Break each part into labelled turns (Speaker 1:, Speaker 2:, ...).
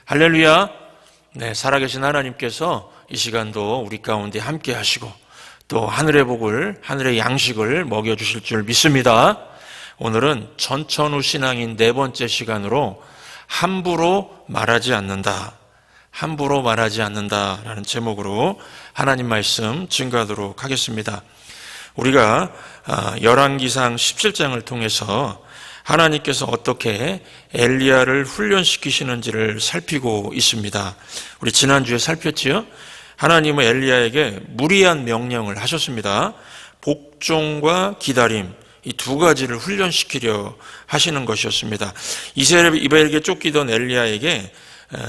Speaker 1: 할렐루야. 네, 살아계신 하나님께서 이 시간도 우리 가운데 함께 하시고 또 하늘의 복을, 하늘의 양식을 먹여주실 줄 믿습니다. 오늘은 전천후 신앙인 네 번째 시간으로 함부로 말하지 않는다. 함부로 말하지 않는다라는 제목으로 하나님 말씀 증거하도록 하겠습니다. 우리가 열왕기상 17장을 통해서 하나님께서 어떻게 엘리야를 훈련시키시는지를 살피고 있습니다. 우리 지난주에 살폈지요? 하나님은 엘리야에게 무리한 명령을 하셨습니다. 복종과 기다림, 이 두 가지를 훈련시키려 하시는 것이었습니다. 이세벨에게 쫓기던 엘리야에게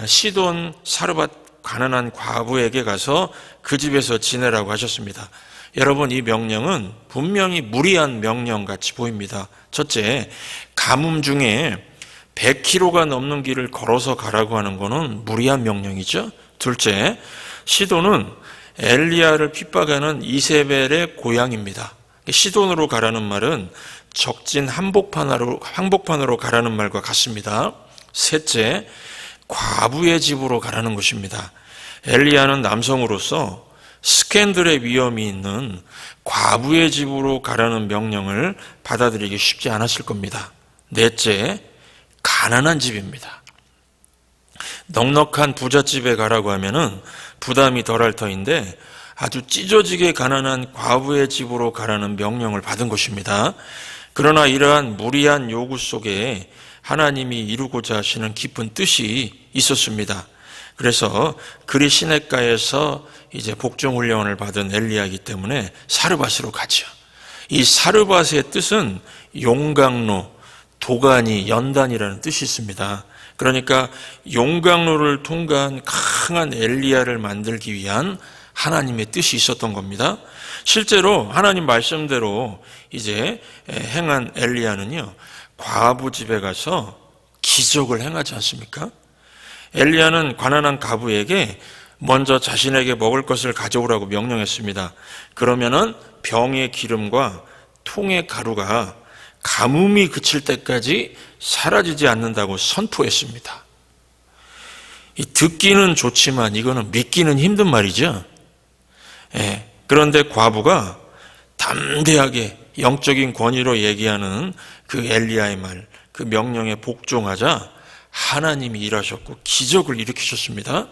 Speaker 1: 시돈 사르밧 가난한 과부에게 가서 그 집에서 지내라고 하셨습니다. 여러분, 이 명령은 분명히 무리한 명령같이 보입니다. 첫째, 가뭄 중에 100km가 넘는 길을 걸어서 가라고 하는 것은 무리한 명령이죠. 둘째, 시돈은 엘리야를 핍박하는 이세벨의 고향입니다. 시돈으로 가라는 말은 적진 항복판으로 가라는 말과 같습니다. 셋째, 과부의 집으로 가라는 것입니다. 엘리야는 남성으로서 스캔들의 위험이 있는 과부의 집으로 가라는 명령을 받아들이기 쉽지 않았을 겁니다. 넷째, 가난한 집입니다. 넉넉한 부잣집에 가라고 하면은 부담이 덜할 터인데 아주 찢어지게 가난한 과부의 집으로 가라는 명령을 받은 것입니다. 그러나 이러한 무리한 요구 속에 하나님이 이루고자 하시는 깊은 뜻이 있었습니다. 그래서 그리 시냇가에서 이제 복종 훈련을 받은 엘리야이기 때문에 사르밧으로 가죠. 이 사르밧의 뜻은 용광로, 도가니, 연단이라는 뜻이 있습니다. 그러니까 용광로를 통과한 강한 엘리야를 만들기 위한 하나님의 뜻이 있었던 겁니다. 실제로 하나님 말씀대로 이제 행한 엘리야는요, 과부 집에 가서 기적을 행하지 않습니까? 엘리야는 가난한 과부에게 먼저 자신에게 먹을 것을 가져오라고 명령했습니다. 그러면은 병의 기름과 통의 가루가 가뭄이 그칠 때까지 사라지지 않는다고 선포했습니다. 듣기는 좋지만 이거는 믿기는 힘든 말이죠. 그런데 과부가 담대하게 영적인 권위로 얘기하는 그 엘리야의 말, 그 명령에 복종하자 하나님이 일하셨고 기적을 일으키셨습니다.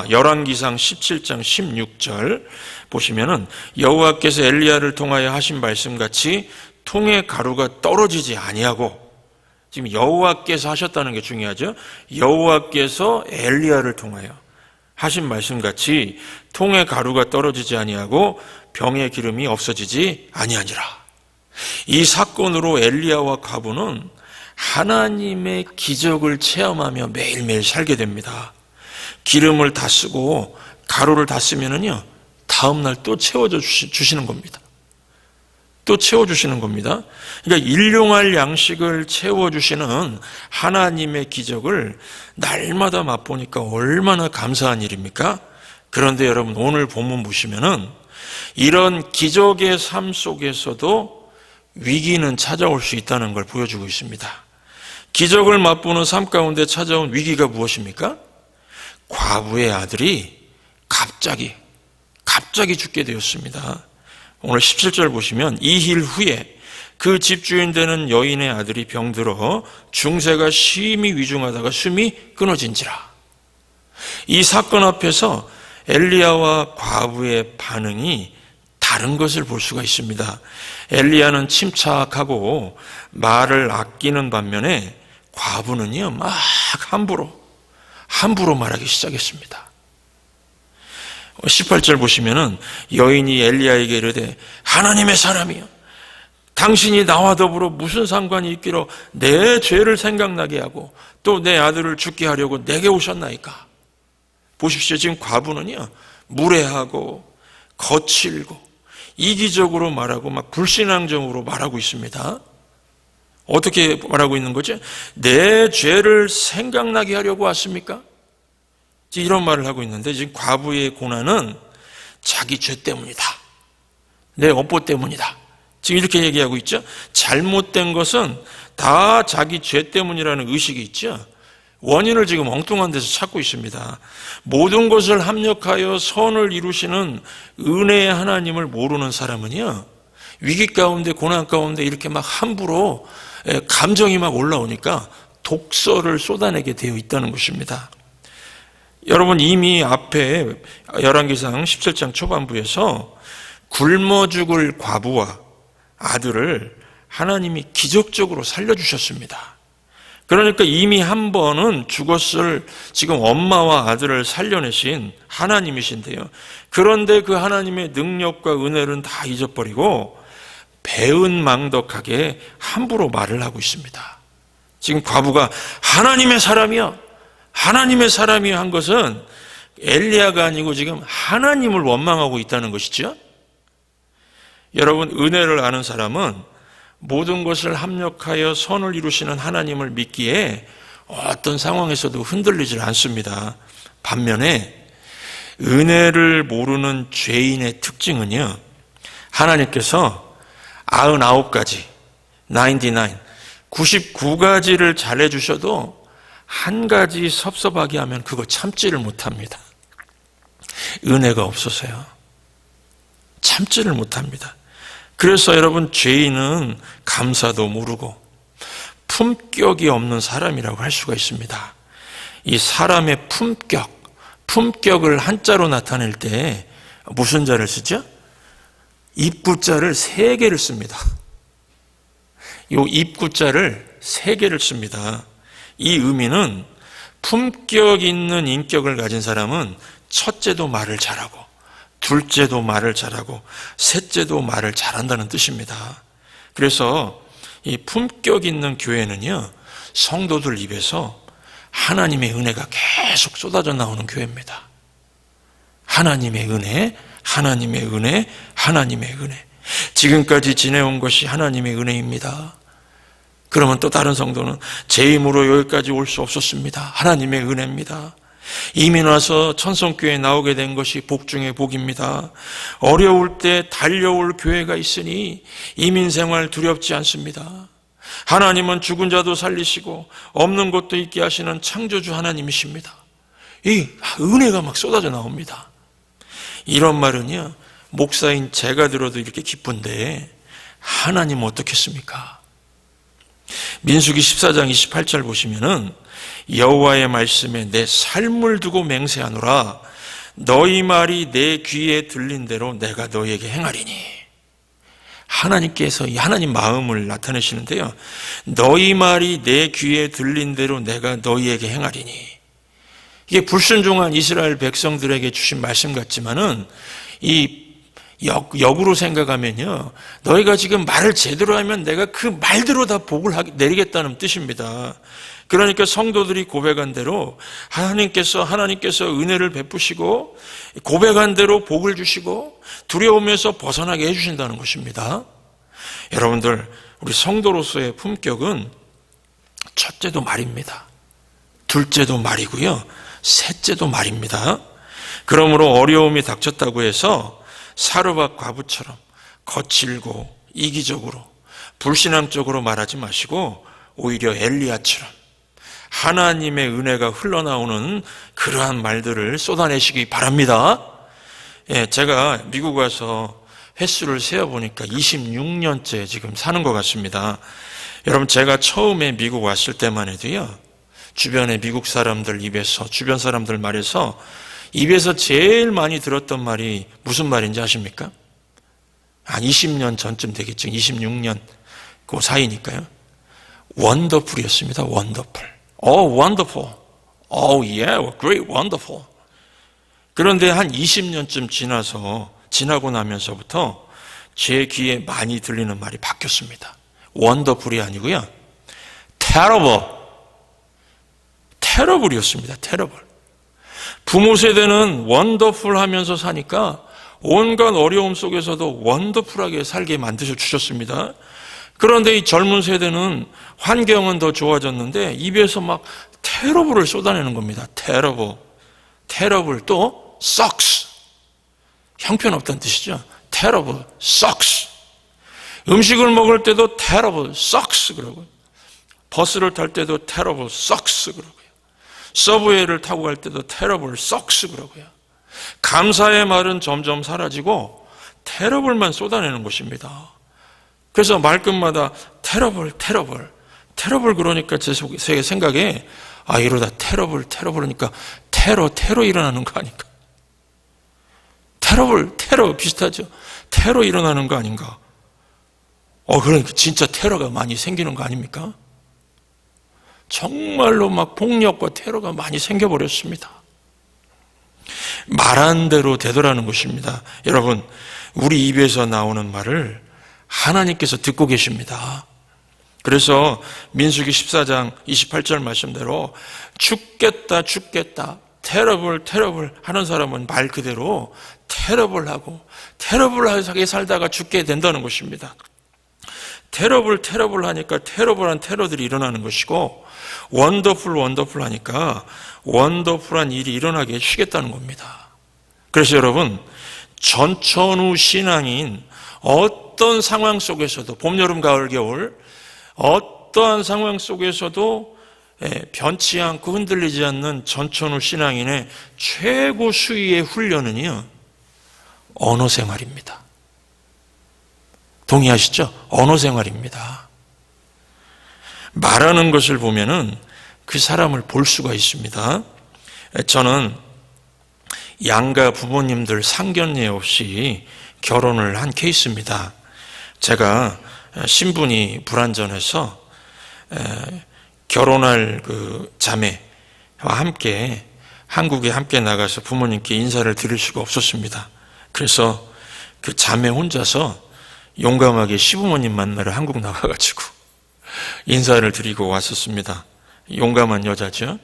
Speaker 1: 열왕기상 17장 16절 보시면은 여호와께서 엘리야를 통하여 하신 말씀같이 통의 가루가 떨어지지 아니하고, 지금 여호와께서 하셨다는 게 중요하죠. 여호와께서 엘리야를 통하여 하신 말씀같이 통의 가루가 떨어지지 아니하고 병의 기름이 없어지지 아니하니라. 이 사건으로 엘리야와 과부는 하나님의 기적을 체험하며 매일매일 살게 됩니다. 기름을 다 쓰고 가루를 다 쓰면은요, 다음날 또 채워주시는 겁니다. 또 채워주시는 겁니다. 그러니까 일용할 양식을 채워주시는 하나님의 기적을 날마다 맛보니까 얼마나 감사한 일입니까? 그런데 여러분, 오늘 본문 보시면은 이런 기적의 삶 속에서도 위기는 찾아올 수 있다는 걸 보여주고 있습니다. 기적을 맛보는 삶 가운데 찾아온 위기가 무엇입니까? 과부의 아들이 갑자기 죽게 되었습니다. 오늘 17절 보시면 이힐 후에 그 집주인 되는 여인의 아들이 병들어 중세가 심히 위중하다가 숨이 끊어진지라. 이 사건 앞에서 엘리야와 과부의 반응이 다른 것을 볼 수가 있습니다. 엘리야는 침착하고 말을 아끼는 반면에 과부는요, 막 함부로 말하기 시작했습니다. 18절 보시면은 여인이 엘리야에게 이르되 하나님의 사람이여, 당신이 나와 더불어 무슨 상관이 있기로 내 죄를 생각나게 하고 또 내 아들을 죽게 하려고 내게 오셨나이까. 보십시오. 지금 과부는요, 무례하고 거칠고 이기적으로 말하고 막 불신앙적으로 말하고 있습니다. 어떻게 말하고 있는 거죠? 내 죄를 생각나게 하려고 왔습니까? 이런 말을 하고 있는데, 지금 과부의 고난은 자기 죄 때문이다. 내 업보 때문이다. 지금 이렇게 얘기하고 있죠. 잘못된 것은 다 자기 죄 때문이라는 의식이 있죠. 원인을 지금 엉뚱한 데서 찾고 있습니다. 모든 것을 합력하여 선을 이루시는 은혜의 하나님을 모르는 사람은요, 위기 가운데 고난 가운데 이렇게 막 함부로 감정이 막 올라오니까 독설을 쏟아내게 되어 있다는 것입니다. 여러분, 이미 앞에 열왕기상 17장 초반부에서 굶어 죽을 과부와 아들을 하나님이 기적적으로 살려주셨습니다. 그러니까 이미 한 번은 죽었을 지금 엄마와 아들을 살려내신 하나님이신데요. 그런데 그 하나님의 능력과 은혜는 다 잊어버리고 배은망덕하게 함부로 말을 하고 있습니다. 지금 과부가 하나님의 사람이요, 하나님의 사람이요 한 것은 엘리야가 아니고 지금 하나님을 원망하고 있다는 것이죠. 여러분, 은혜를 아는 사람은 모든 것을 합력하여 선을 이루시는 하나님을 믿기에 어떤 상황에서도 흔들리질 않습니다. 반면에 은혜를 모르는 죄인의 특징은요, 하나님께서 99가지, 99가지를 잘해주셔도 한 가지 섭섭하게 하면 그거 참지를 못합니다. 은혜가 없어서요. 참지를 못합니다. 그래서 여러분, 죄인은 감사도 모르고 품격이 없는 사람이라고 할 수가 있습니다. 이 사람의 품격을 한자로 나타낼 때 무슨 자를 쓰죠? 입구자를 3개를 씁니다. 이 입구자를 3개를 씁니다. 이 의미는 품격 있는 인격을 가진 사람은 첫째도 말을 잘하고, 둘째도 말을 잘하고, 셋째도 말을 잘한다는 뜻입니다. 그래서 이 품격 있는 교회는요, 성도들 입에서 하나님의 은혜가 계속 쏟아져 나오는 교회입니다. 하나님의 은혜, 하나님의 은혜, 하나님의 은혜. 지금까지 지내온 것이 하나님의 은혜입니다. 그러면 또 다른 성도는 제 힘으로 여기까지 올 수 없었습니다. 하나님의 은혜입니다. 이민 와서 천성교회에 나오게 된 것이 복 중의 복입니다. 어려울 때 달려올 교회가 있으니 이민 생활 두렵지 않습니다. 하나님은 죽은 자도 살리시고 없는 것도 있게 하시는 창조주 하나님이십니다. 이 은혜가 막 쏟아져 나옵니다. 이런 말은요, 목사인 제가 들어도 이렇게 기쁜데 하나님은 어떻겠습니까? 민수기 14장 28절 보시면은 여호와의 말씀에 내 삶을 두고 맹세하노라. 너희 말이 내 귀에 들린 대로 내가 너희에게 행하리니. 하나님께서 이 하나님 마음을 나타내시는데요, 너희 말이 내 귀에 들린 대로 내가 너희에게 행하리니. 이게 불순종한 이스라엘 백성들에게 주신 말씀 같지만은 이 역으로 생각하면요, 너희가 지금 말을 제대로 하면 내가 그 말대로 다 복을 내리겠다는 뜻입니다. 그러니까 성도들이 고백한 대로 하나님께서 은혜를 베푸시고 고백한 대로 복을 주시고 두려움에서 벗어나게 해주신다는 것입니다. 여러분들, 우리 성도로서의 품격은 첫째도 말입니다. 둘째도 말이고요, 셋째도 말입니다. 그러므로 어려움이 닥쳤다고 해서 사르밧 과부처럼 거칠고 이기적으로 불신앙적으로 말하지 마시고 오히려 엘리야처럼 하나님의 은혜가 흘러나오는 그러한 말들을 쏟아내시기 바랍니다. 제가 미국 와서 횟수를 세어보니까 26년째 지금 사는 것 같습니다. 여러분, 제가 처음에 미국 왔을 때만 해도요, 주변의 미국 사람들 입에서, 주변 사람들 말에서 입에서 제일 많이 들었던 말이 무슨 말인지 아십니까? 한 20년 전쯤 되겠죠. 26년 그 사이니까요. 원더풀이었습니다. 원더풀. Oh, wonderful. Oh, yeah, great, wonderful. 그런데 한 20년쯤 지나고 나면서부터 제 귀에 많이 들리는 말이 바뀌었습니다. 원더풀이 아니고요, terrible이었습니다. terrible. 부모 세대는 원더풀 하면서 사니까 온갖 어려움 속에서도 원더풀하게 살게 만드셔 주셨습니다. 그런데 이 젊은 세대는 환경은 더 좋아졌는데 입에서 막 terrible을 쏟아내는 겁니다. terrible 또 sucks, 형편없다는 뜻이죠. terrible, sucks. 음식을 먹을 때도 terrible, sucks 그러고요. 버스를 탈 때도 terrible, sucks 그러고요. 서브웨이를 타고 갈 때도 terrible sucks 그러고요. 감사의 말은 점점 사라지고 terrible만 쏟아내는 것입니다. 그래서 말끝마다 terrible, terrible, terrible 그러니까 제 생각에 이러다 terrible, terrible니까 테러 일어나는 거 아닌가? 테러 비슷하죠? 테러 일어나는 거 아닌가? 그러니까 진짜 테러가 많이 생기는 거 아닙니까? 정말로 막 폭력과 테러가 많이 생겨버렸습니다. 말한 대로 되더라는 것입니다. 여러분, 우리 입에서 나오는 말을 하나님께서 듣고 계십니다. 그래서 민수기 14장 28절 말씀대로 죽겠다 terrible 하는 사람은 말 그대로 terrible하게 살다가 죽게 된다는 것입니다. terrible 하니까 terrible한 테러들이 일어나는 것이고 wonderful 하니까 wonderful한 일이 일어나게 해주시겠다는 겁니다. 그래서 여러분, 전천후 신앙인 어떤 상황 속에서도 봄, 여름, 가을, 겨울 어떠한 상황 속에서도 변치 않고 흔들리지 않는 전천후 신앙인의 최고 수위의 훈련은요, 언어 생활입니다. 동의하시죠? 언어 생활입니다. 말하는 것을 보면은 그 사람을 볼 수가 있습니다. 저는 양가 부모님들 상견례 없이 결혼을 한 케이스입니다. 제가 신분이 불완전해서 결혼할 그 자매와 함께 한국에 함께 나가서 부모님께 인사를 드릴 수가 없었습니다. 그래서 그 자매 혼자서 용감하게 시부모님 만나러 한국 나가가지고 인사를 드리고 왔었습니다. 용감한 여자죠.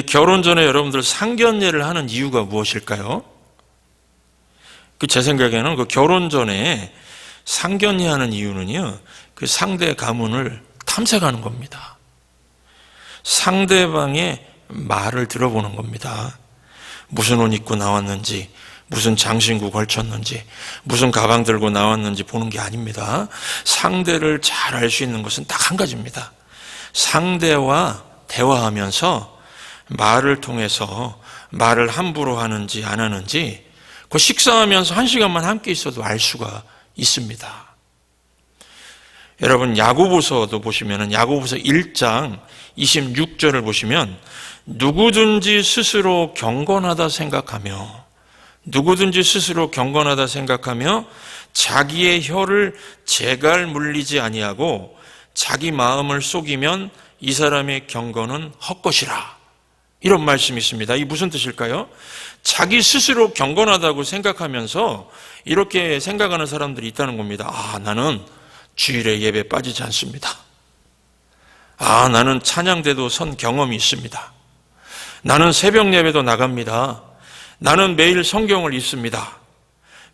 Speaker 1: 결혼 전에 여러분들 상견례를 하는 이유가 무엇일까요? 제 생각에는 그 결혼 전에 상견례하는 이유는요, 그 상대 가문을 탐색하는 겁니다. 상대방의 말을 들어보는 겁니다. 무슨 옷 입고 나왔는지, 무슨 장신구 걸쳤는지, 무슨 가방 들고 나왔는지 보는 게 아닙니다. 상대를 잘 알 수 있는 것은 딱 한 가지입니다. 상대와 대화하면서 말을 통해서 말을 함부로 하는지 안 하는지 그 식사하면서 1시간만 함께 있어도 알 수가 있습니다. 여러분, 야고보서도 보시면은 야고보서 1장 26절을 보시면 누구든지 스스로 경건하다 생각하며 자기의 혀를 재갈 물리지 아니하고 자기 마음을 속이면 이 사람의 경건은 헛것이라. 이런 말씀이 있습니다. 이게 무슨 뜻일까요? 자기 스스로 경건하다고 생각하면서 이렇게 생각하는 사람들이 있다는 겁니다. 나는 주일에 예배 빠지지 않습니다. 나는 찬양대도 선 경험이 있습니다. 나는 새벽 예배도 나갑니다. 나는 매일 성경을 읽습니다.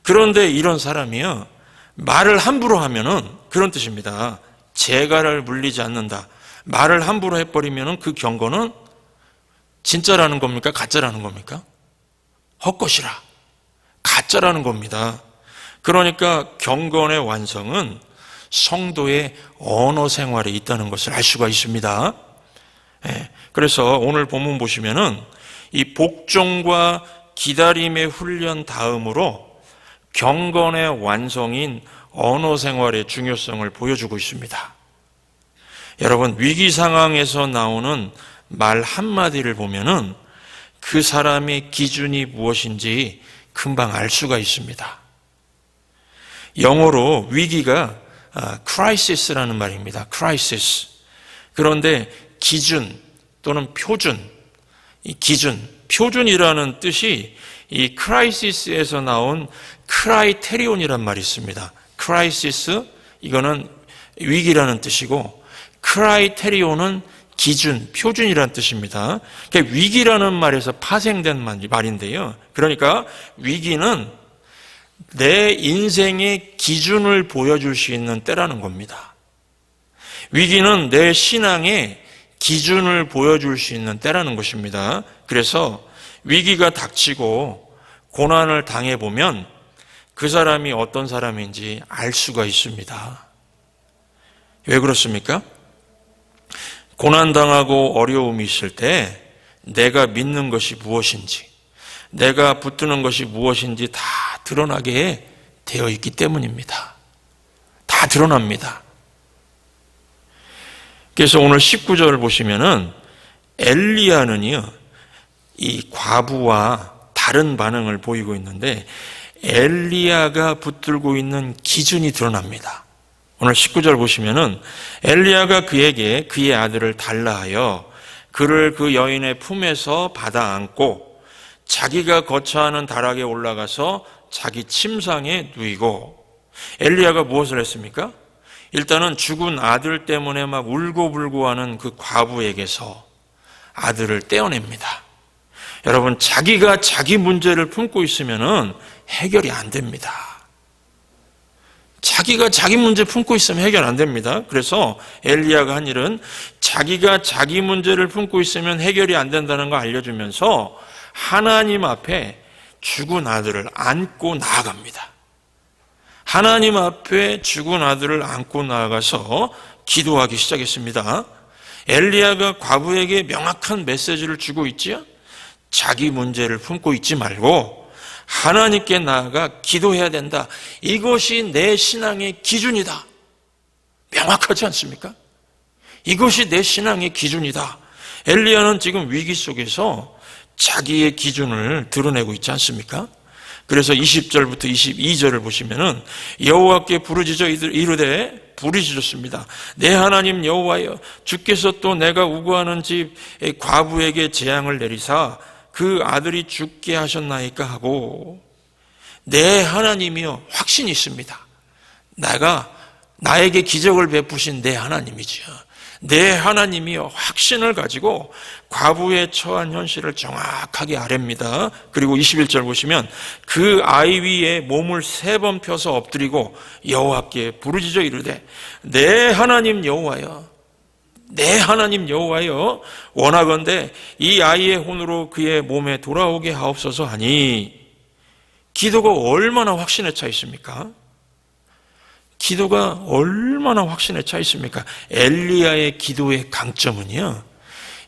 Speaker 1: 그런데 이런 사람이요, 말을 함부로 하면은 그런 뜻입니다. 재갈을 물리지 않는다. 말을 함부로 해버리면은 그 경건은 진짜라는 겁니까? 가짜라는 겁니까? 헛것이라. 가짜라는 겁니다. 그러니까 경건의 완성은 성도의 언어 생활에 있다는 것을 알 수가 있습니다. 그래서 오늘 본문 보시면은 이 복종과 기다림의 훈련 다음으로 경건의 완성인 언어 생활의 중요성을 보여주고 있습니다. 여러분, 위기 상황에서 나오는 말 한마디를 보면은 그 사람의 기준이 무엇인지 금방 알 수가 있습니다. 영어로 위기가 crisis라는 말입니다. crisis. 그런데 기준 또는 표준, 이 기준, 표준이라는 뜻이 이 crisis에서 나온 크라이테리온이란 말이 있습니다. crisis, 이거는 위기라는 뜻이고 크라이테리온은 기준, 표준이라는 뜻입니다. 그러니까 위기라는 말에서 파생된 말인데요. 그러니까 위기는 내 인생의 기준을 보여줄 수 있는 때라는 겁니다. 위기는 내 신앙의 기준을 보여줄 수 있는 때라는 것입니다. 그래서 위기가 닥치고 고난을 당해보면 그 사람이 어떤 사람인지 알 수가 있습니다. 왜 그렇습니까? 고난당하고 어려움이 있을 때 내가 믿는 것이 무엇인지, 내가 붙드는 것이 무엇인지 다 드러나게 되어 있기 때문입니다. 다 드러납니다. 그래서 오늘 19절 보시면은 엘리야는요, 이 과부와 다른 반응을 보이고 있는데 엘리야가 붙들고 있는 기준이 드러납니다. 오늘 19절 보시면은 엘리야가 그에게 그의 아들을 달라 하여 그를 그 여인의 품에서 받아 안고 자기가 거처하는 다락에 올라가서 자기 침상에 누이고. 엘리야가 무엇을 했습니까? 일단은 죽은 아들 때문에 막 울고불고 하는 그 과부에게서 아들을 떼어냅니다. 여러분, 자기가 자기 문제를 품고 있으면은 해결이 안 됩니다. 자기가 자기 문제 품고 있으면 해결 안 됩니다. 그래서 엘리야가 한 일은 자기가 자기 문제를 품고 있으면 해결이 안 된다는 걸 알려주면서 하나님 앞에 죽은 아들을 안고 나아갑니다. 하나님 앞에 죽은 아들을 안고 나아가서 기도하기 시작했습니다. 엘리야가 과부에게 명확한 메시지를 주고 있지요. 자기 문제를 품고 있지 말고 하나님께 나아가 기도해야 된다. 이것이 내 신앙의 기준이다. 명확하지 않습니까? 이것이 내 신앙의 기준이다. 엘리야는 지금 위기 속에서 자기의 기준을 드러내고 있지 않습니까? 그래서 20절부터 22절을 보시면은 여호와께 부르짖어 이르되 부르짖었습니다. 내 하나님 여호와여, 주께서 또 내가 우거하는 집 과부에게 재앙을 내리사 그 아들이 죽게 하셨나이까 하고. 내 하나님이여, 확신이 있습니다. 나에게 기적을 베푸신 내 하나님이지요. 내 하나님이여, 확신을 가지고 과부의 처한 현실을 정확하게 아렵니다. 그리고 21절 보시면 그 아이 위에 몸을 3번 펴서 엎드리고 여호와께 부르짖어 이르되 내 하나님 여호와여, 내 하나님 여호와여, 원하건대 이 아이의 혼으로 그의 몸에 돌아오게 하옵소서 하니. 기도가 얼마나 확신에 차 있습니까? 기도가 얼마나 확신에 차 있습니까? 엘리야의 기도의 강점은요,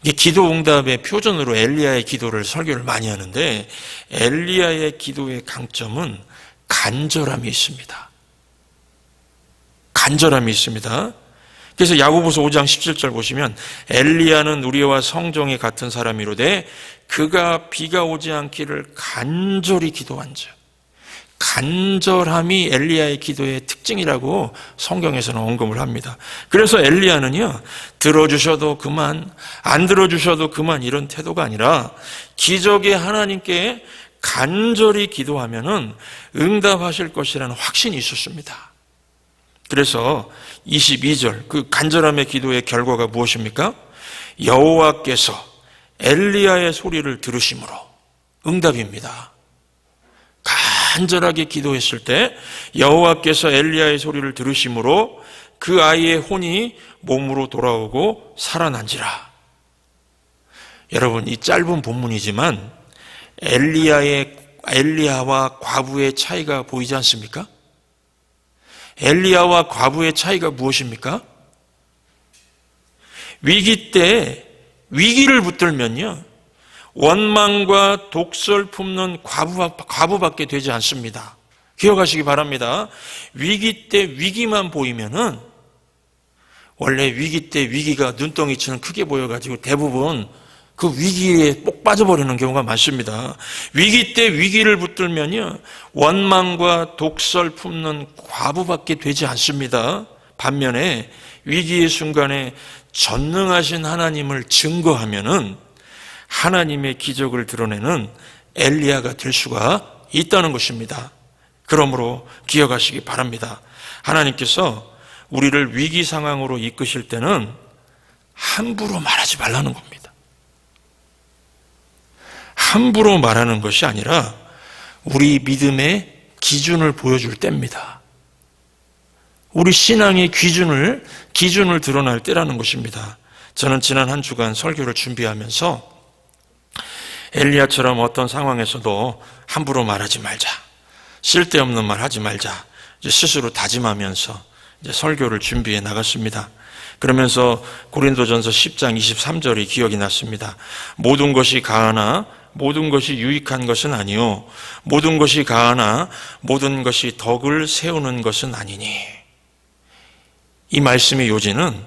Speaker 1: 이게 기도 응답의 표준으로 엘리야의 기도를 설교를 많이 하는데 엘리야의 기도의 강점은 간절함이 있습니다. 간절함이 있습니다. 그래서 야고보서 5장 17절 보시면 엘리야는 우리와 성정이 같은 사람이로되 그가 비가 오지 않기를 간절히 기도한 자. 간절함이 엘리야의 기도의 특징이라고 성경에서는 언급을 합니다. 그래서 엘리야는요, 들어주셔도 그만, 안 들어주셔도 그만, 이런 태도가 아니라 기적의 하나님께 간절히 기도하면은 응답하실 것이라는 확신이 있었습니다. 그래서 22절 그 간절함의 기도의 결과가 무엇입니까? 여호와께서 엘리야의 소리를 들으심으로. 응답입니다. 간절하게 기도했을 때 여호와께서 엘리야의 소리를 들으심으로 그 아이의 혼이 몸으로 돌아오고 살아난지라. 여러분, 이 짧은 본문이지만 엘리야와 과부의 차이가 보이지 않습니까? 엘리야와 과부의 차이가 무엇입니까? 위기 때 위기를 붙들면요, 원망과 독설 품는 과부밖에 되지 않습니다. 기억하시기 바랍니다. 위기 때 위기만 보이면은, 원래 위기 때 위기가 눈덩이처럼 크게 보여가지고 대부분 그 위기에 꼭 빠져버리는 경우가 많습니다. 위기 때 위기를 붙들면요, 원망과 독설 품는 과부밖에 되지 않습니다. 반면에 위기의 순간에 전능하신 하나님을 증거하면은 하나님의 기적을 드러내는 엘리야가 될 수가 있다는 것입니다. 그러므로 기억하시기 바랍니다. 하나님께서 우리를 위기 상황으로 이끄실 때는 함부로 말하지 말라는 겁니다. 함부로 말하는 것이 아니라 우리 믿음의 기준을 보여줄 때입니다. 우리 신앙의 기준을 드러날 때라는 것입니다. 저는 지난 한 주간 설교를 준비하면서 엘리야처럼 어떤 상황에서도 함부로 말하지 말자, 쓸데없는 말 하지 말자, 이제 스스로 다짐하면서 이제 설교를 준비해 나갔습니다. 그러면서 고린도전서 10장 23절이 기억이 났습니다. 모든 것이 가하나 모든 것이 유익한 것은 아니요 모든 것이 가하나 모든 것이 덕을 세우는 것은 아니니. 이 말씀의 요지는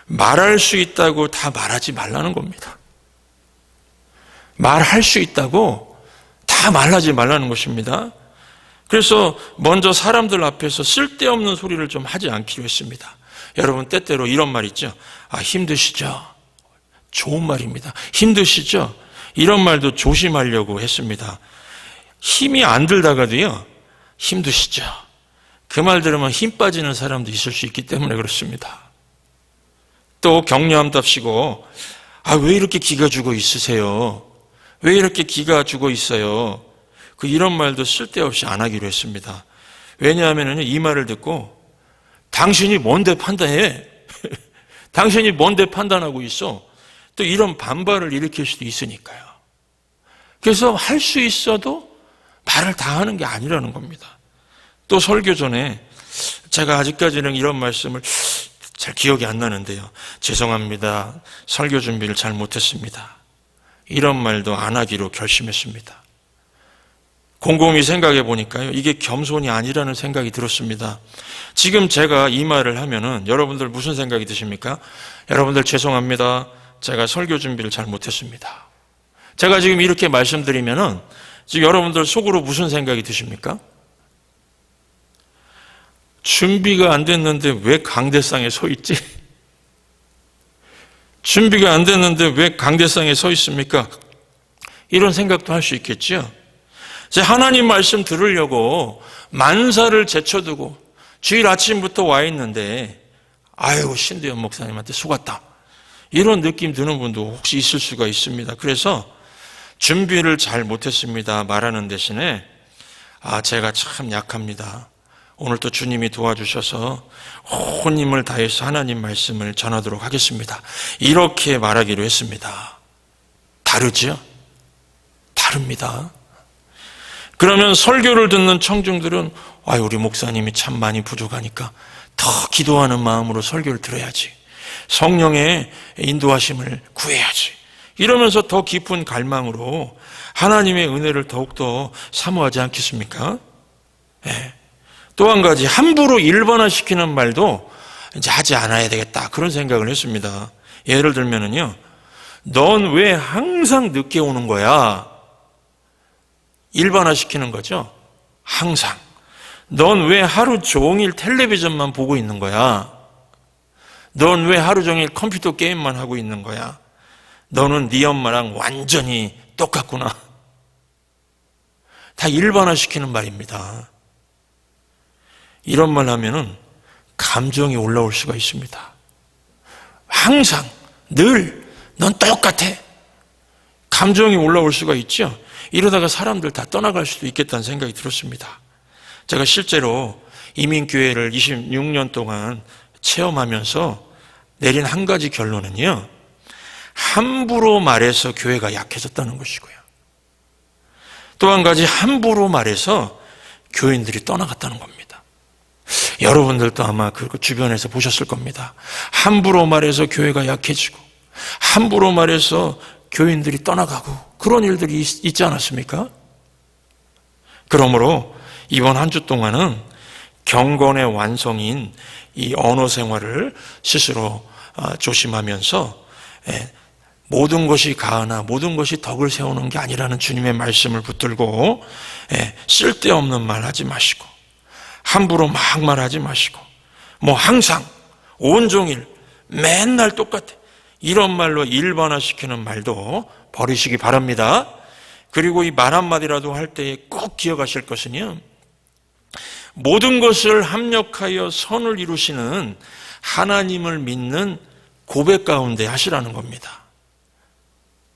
Speaker 1: 말할 수 있다고 다 말하지 말라는 겁니다. 말할 수 있다고 다 말하지 말라는 것입니다. 그래서 먼저 사람들 앞에서 쓸데없는 소리를 좀 하지 않기로 했습니다. 여러분, 때때로 이런 말 있죠. 힘드시죠? 좋은 말입니다. 힘드시죠? 이런 말도 조심하려고 했습니다. 힘이 안 들다가도요, 힘드시죠? 그 말 들으면 힘 빠지는 사람도 있을 수 있기 때문에 그렇습니다. 또 격려함답시고, 왜 이렇게 기가 죽어 있으세요? 왜 이렇게 기가 죽어 있어요? 이런 말도 쓸데없이 안 하기로 했습니다. 왜냐하면 이 말을 듣고 당신이 뭔데 판단해? 당신이 뭔데 판단하고 있어? 또 이런 반발을 일으킬 수도 있으니까요. 그래서 할 수 있어도 말을 다 하는 게 아니라는 겁니다. 또 설교 전에 제가 아직까지는 이런 말씀을 잘 기억이 안 나는데요. 죄송합니다. 설교 준비를 잘 못했습니다. 이런 말도 안 하기로 결심했습니다. 곰곰이 생각해 보니까요, 이게 겸손이 아니라는 생각이 들었습니다. 지금 제가 이 말을 하면은 여러분들 무슨 생각이 드십니까? 여러분들 죄송합니다. 제가 설교 준비를 잘 못했습니다. 제가 지금 이렇게 말씀드리면은 지금 여러분들 속으로 무슨 생각이 드십니까? 준비가 안 됐는데 왜 강대상에 서 있지? 준비가 안 됐는데 왜 강대상에 서 있습니까? 이런 생각도 할 수 있겠죠. 하나님 말씀 들으려고 만사를 제쳐두고 주일 아침부터 와 있는데 신대현 목사님한테 속았다, 이런 느낌 드는 분도 혹시 있을 수가 있습니다. 그래서 준비를 잘 못했습니다 말하는 대신에 제가 참 약합니다. 오늘 또 주님이 도와주셔서 온 힘을 다해서 하나님 말씀을 전하도록 하겠습니다, 이렇게 말하기로 했습니다. 다르죠? 다릅니다. 그러면 설교를 듣는 청중들은 우리 목사님이 참 많이 부족하니까 더 기도하는 마음으로 설교를 들어야지, 성령의 인도하심을 구해야지, 이러면서 더 깊은 갈망으로 하나님의 은혜를 더욱더 사모하지 않겠습니까? 네. 또 한 가지, 함부로 일반화시키는 말도 이제 하지 않아야 되겠다, 그런 생각을 했습니다. 예를 들면은요, 넌 왜 항상 늦게 오는 거야? 일반화시키는 거죠. 항상. 넌 왜 하루 종일 텔레비전만 보고 있는 거야? 넌 왜 하루 종일 컴퓨터 게임만 하고 있는 거야? 너는 네 엄마랑 완전히 똑같구나. 다 일반화시키는 말입니다. 이런 말 하면은 감정이 올라올 수가 있습니다. 항상, 늘, 넌 똑같아. 감정이 올라올 수가 있죠. 이러다가 사람들 다 떠나갈 수도 있겠다는 생각이 들었습니다. 제가 실제로 이민교회를 26년 동안 체험하면서 내린 한 가지 결론은요, 함부로 말해서 교회가 약해졌다는 것이고요, 또 한 가지, 함부로 말해서 교인들이 떠나갔다는 겁니다. 여러분들도 아마 그 주변에서 보셨을 겁니다. 함부로 말해서 교회가 약해지고, 함부로 말해서 교인들이 떠나가고, 그런 일들이 있지 않았습니까? 그러므로 이번 한 주 동안은 경건의 완성인 이 언어 생활을 스스로 조심하면서 모든 것이 가하나 모든 것이 덕을 세우는 게 아니라는 주님의 말씀을 붙들고 쓸데없는 말 하지 마시고, 함부로 막 말하지 마시고, 항상 온종일 맨날 똑같아, 이런 말로 일반화시키는 말도 버리시기 바랍니다. 그리고 이 말 한마디라도 할 때에 꼭 기억하실 것은요, 모든 것을 합력하여 선을 이루시는 하나님을 믿는 고백 가운데 하시라는 겁니다.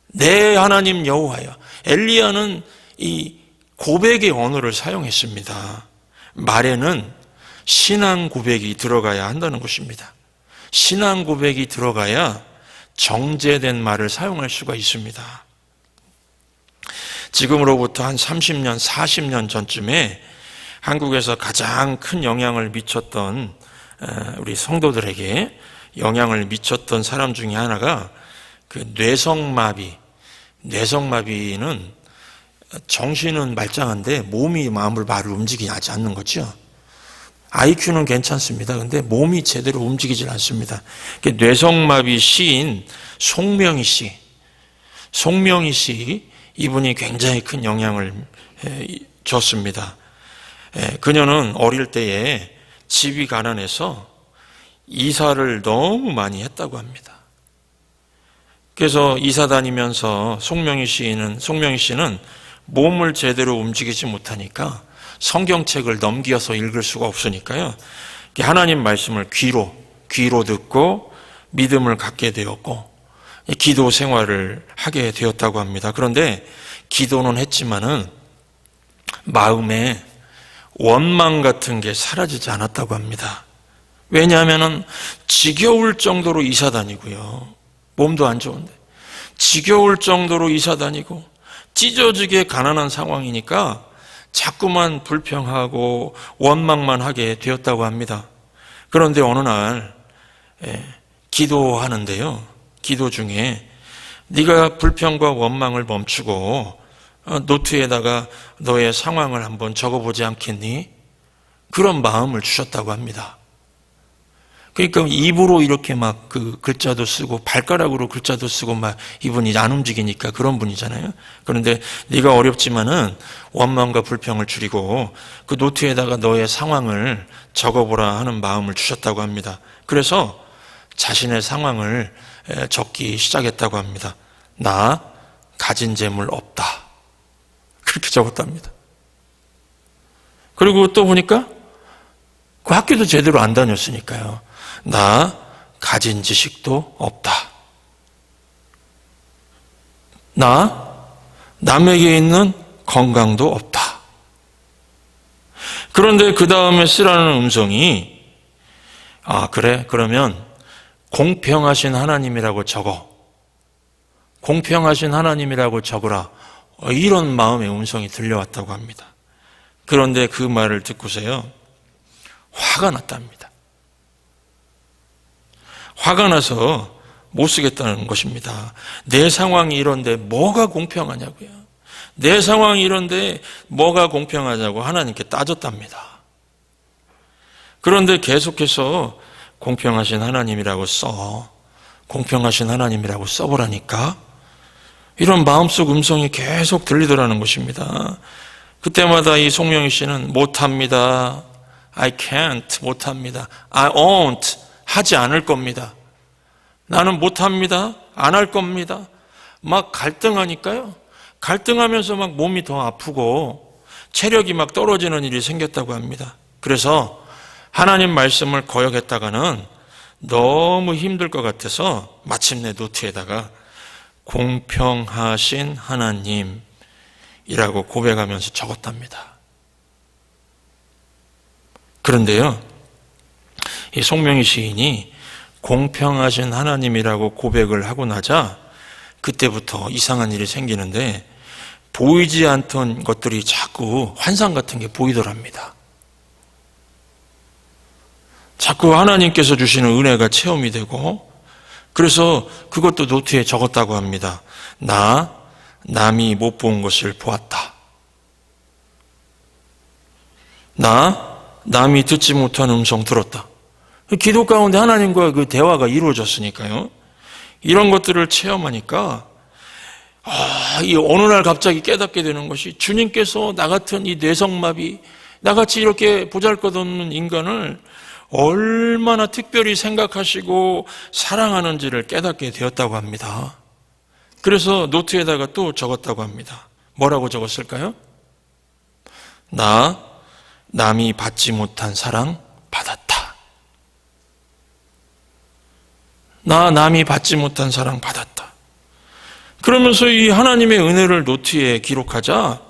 Speaker 1: 내 하나님 여호와여. 엘리야는 이 고백의 언어를 사용했습니다. 말에는 신앙 고백이 들어가야 한다는 것입니다. 신앙 고백이 들어가야 정제된 말을 사용할 수가 있습니다. 지금으로부터 한 30년, 40년 전쯤에 한국에서 가장 큰 영향을 미쳤던 우리 성도들에게 영향을 미쳤던 사람 중에 하나가 그 뇌성마비는 정신은 말짱한데 몸이 마음을 말을 움직이지 않는 거죠. IQ는 괜찮습니다. 근데 몸이 제대로 움직이질 않습니다. 뇌성마비 시인 송명희 씨, 이분이 굉장히 큰 영향을 줬습니다. 그녀는 어릴 때에 집이 가난해서 이사를 너무 많이 했다고 합니다. 그래서 이사 다니면서 송명희 씨는 몸을 제대로 움직이지 못하니까 성경책을 넘겨서 읽을 수가 없으니까요. 하나님 말씀을 귀로 듣고 믿음을 갖게 되었고 기도 생활을 하게 되었다고 합니다. 그런데 기도는 했지만은 마음에 원망 같은 게 사라지지 않았다고 합니다. 왜냐하면은 지겨울 정도로 이사 다니고요. 몸도 안 좋은데 지겨울 정도로 이사 다니고 찢어지게 가난한 상황이니까 자꾸만 불평하고 원망만 하게 되었다고 합니다. 그런데 어느 날 기도하는데요. 기도 중에 네가 불평과 원망을 멈추고 노트에다가 너의 상황을 한번 적어보지 않겠니? 그런 마음을 주셨다고 합니다. 그러니까 입으로 이렇게 막 그 글자도 쓰고 발가락으로 글자도 쓰고 막 이분이 안 움직이니까 그런 분이잖아요. 그런데 네가 어렵지만은 원망과 불평을 줄이고 그 노트에다가 너의 상황을 적어보라 하는 마음을 주셨다고 합니다. 그래서 자신의 상황을 적기 시작했다고 합니다. 나 가진 재물 없다. 그렇게 적었답니다. 그리고 또 보니까 그 학교도 제대로 안 다녔으니까요. 나 가진 지식도 없다. 나 남에게 있는 건강도 없다. 그런데 그 다음에 쓰라는 음성이 그래? 그러면 공평하신 하나님이라고 적어. 공평하신 하나님이라고 적으라. 이런 마음의 음성이 들려왔다고 합니다. 그런데 그 말을 듣고서요. 화가 났답니다. 화가 나서 못 쓰겠다는 것입니다. 내 상황이 이런데 뭐가 공평하냐고요. 내 상황이 이런데 뭐가 공평하냐고 하나님께 따졌답니다. 그런데 계속해서 공평하신 하나님이라고 공평하신 하나님이라고 써보라니까 이런 마음속 음성이 계속 들리더라는 것입니다. 그때마다 이 송명희 씨는 못합니다. I can't, 못합니다. I won't, 하지 않을 겁니다. 나는 못합니다. 안 할 겁니다. 막 갈등하니까요. 갈등하면서 막 몸이 더 아프고 체력이 막 떨어지는 일이 생겼다고 합니다. 그래서 하나님 말씀을 거역했다가는 너무 힘들 것 같아서 마침내 노트에다가 공평하신 하나님이라고 고백하면서 적었답니다. 그런데요, 이 송명희 시인이 공평하신 하나님이라고 고백을 하고 나자 그때부터 이상한 일이 생기는데 보이지 않던 것들이 자꾸 환상 같은 게 보이더랍니다. 자꾸 하나님께서 주시는 은혜가 체험이 되고 그래서 그것도 노트에 적었다고 합니다. 남이 못 본 것을 보았다. 남이 듣지 못한 음성 들었다. 기도 가운데 하나님과 그 대화가 이루어졌으니까요. 이런 것들을 체험하니까 이 어느 날 갑자기 깨닫게 되는 것이 주님께서 나 같은 이 뇌성마비, 나같이 이렇게 보잘것없는 인간을 얼마나 특별히 생각하시고 사랑하는지를 깨닫게 되었다고 합니다. 그래서 노트에다가 또 적었다고 합니다. 뭐라고 적었을까요? 남이 받지 못한 사랑 받았다. 남이 받지 못한 사랑 받았다. 그러면서 이 하나님의 은혜를 노트에 기록하자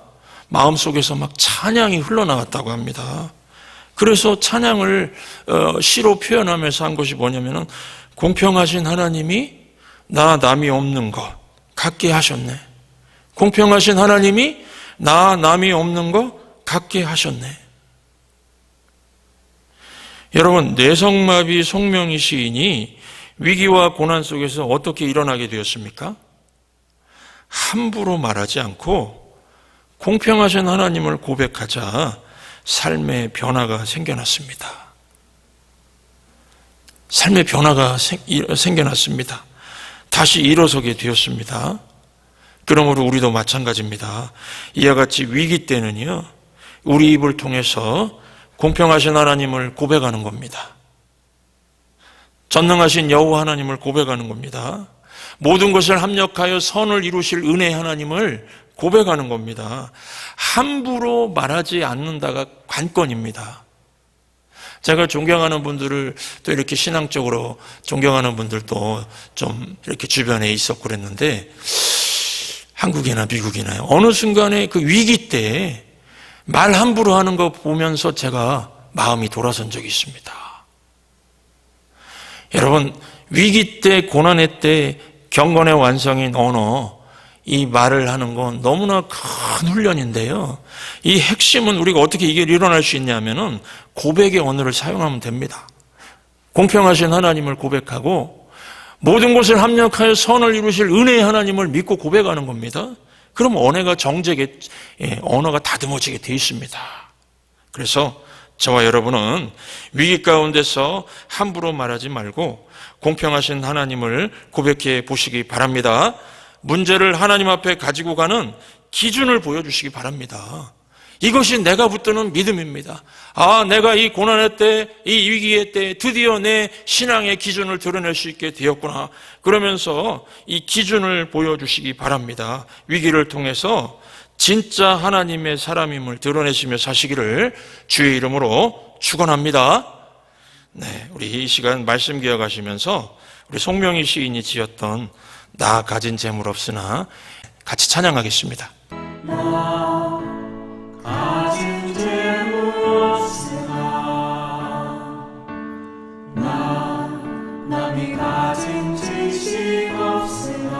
Speaker 1: 마음속에서 막 찬양이 흘러나왔다고 합니다. 그래서 찬양을 시로 표현하면서 한 것이 뭐냐면은 공평하신 하나님이 남이 없는 것 갖게 하셨네. 공평하신 하나님이 남이 없는 것 갖게 하셨네. 여러분, 뇌성마비 송명희 시인이 위기와 고난 속에서 어떻게 일어나게 되었습니까? 함부로 말하지 않고 공평하신 하나님을 고백하자 삶의 변화가 생겨났습니다. 삶의 변화가 생겨났습니다. 다시 일어서게 되었습니다. 그러므로 우리도 마찬가지입니다. 이와 같이 위기 때는요, 우리 입을 통해서 공평하신 하나님을 고백하는 겁니다. 전능하신 여호와 하나님을 고백하는 겁니다. 모든 것을 합력하여 선을 이루실 은혜의 하나님을 고백하는 겁니다. 함부로 말하지 않는다가 관건입니다. 제가 존경하는 분들을 또 이렇게 신앙적으로 존경하는 분들도 좀 이렇게 주변에 있었고 그랬는데, 한국이나 미국이나 어느 순간에 그 위기 때 말 함부로 하는 거 보면서 제가 마음이 돌아선 적이 있습니다. 여러분, 위기 때, 고난의 때 경건의 완성인 언어, 이 말을 하는 건 너무나 큰 훈련인데요. 이 핵심은 우리가 어떻게 이게 일어날 수 있냐면은 고백의 언어를 사용하면 됩니다. 공평하신 하나님을 고백하고 모든 것을 합력하여 선을 이루실 은혜의 하나님을 믿고 고백하는 겁니다. 그럼 언어가 언어가 다듬어지게 돼 있습니다. 그래서 저와 여러분은 위기 가운데서 함부로 말하지 말고 공평하신 하나님을 고백해 보시기 바랍니다. 문제를 하나님 앞에 가지고 가는 기준을 보여주시기 바랍니다. 이것이 내가 붙드는 믿음입니다. 내가 이 고난의 때, 이 위기의 때 드디어 내 신앙의 기준을 드러낼 수 있게 되었구나. 그러면서 이 기준을 보여주시기 바랍니다. 위기를 통해서 진짜 하나님의 사람임을 드러내시며 사시기를 주의 이름으로 축원합니다. 네, 우리 이 시간 말씀 기억하시면서 우리 송명희 시인이 지었던 나 가진 재물 없으나 같이 찬양하겠습니다.
Speaker 2: 나 가진 재물 없으나 나 남이 가진 지식 없으나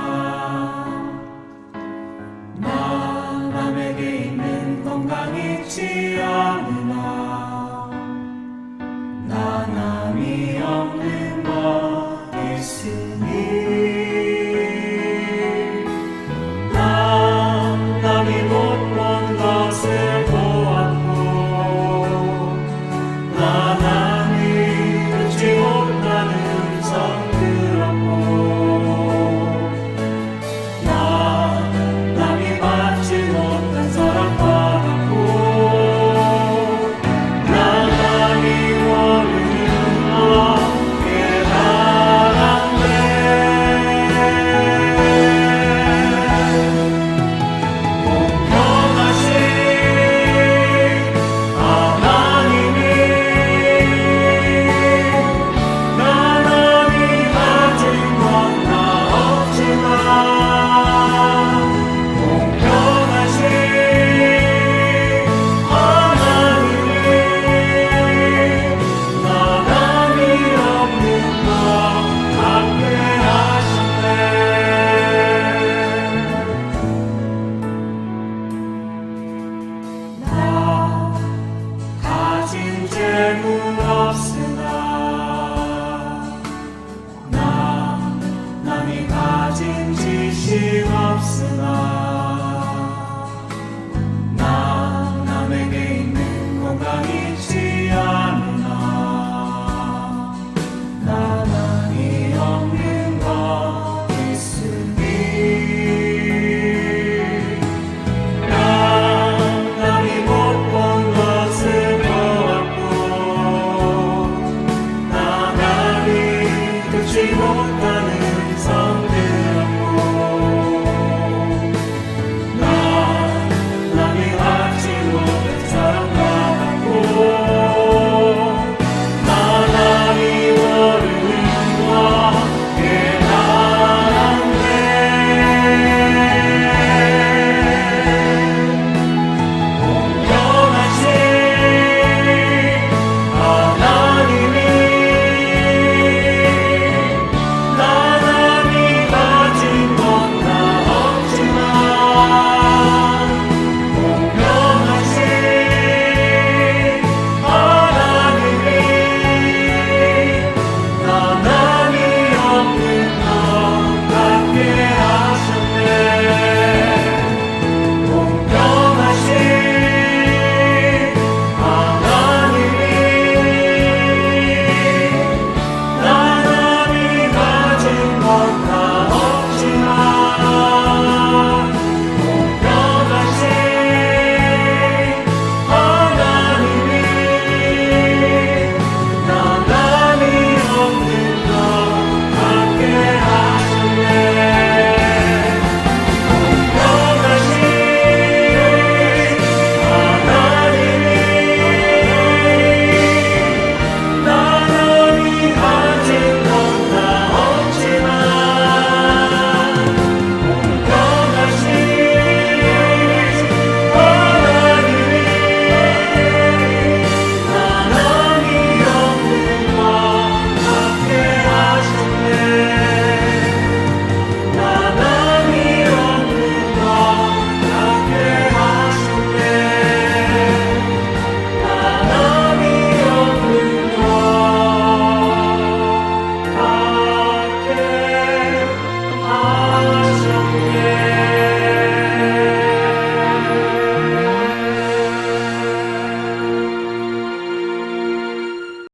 Speaker 2: 나 남에게 있는 건강 있지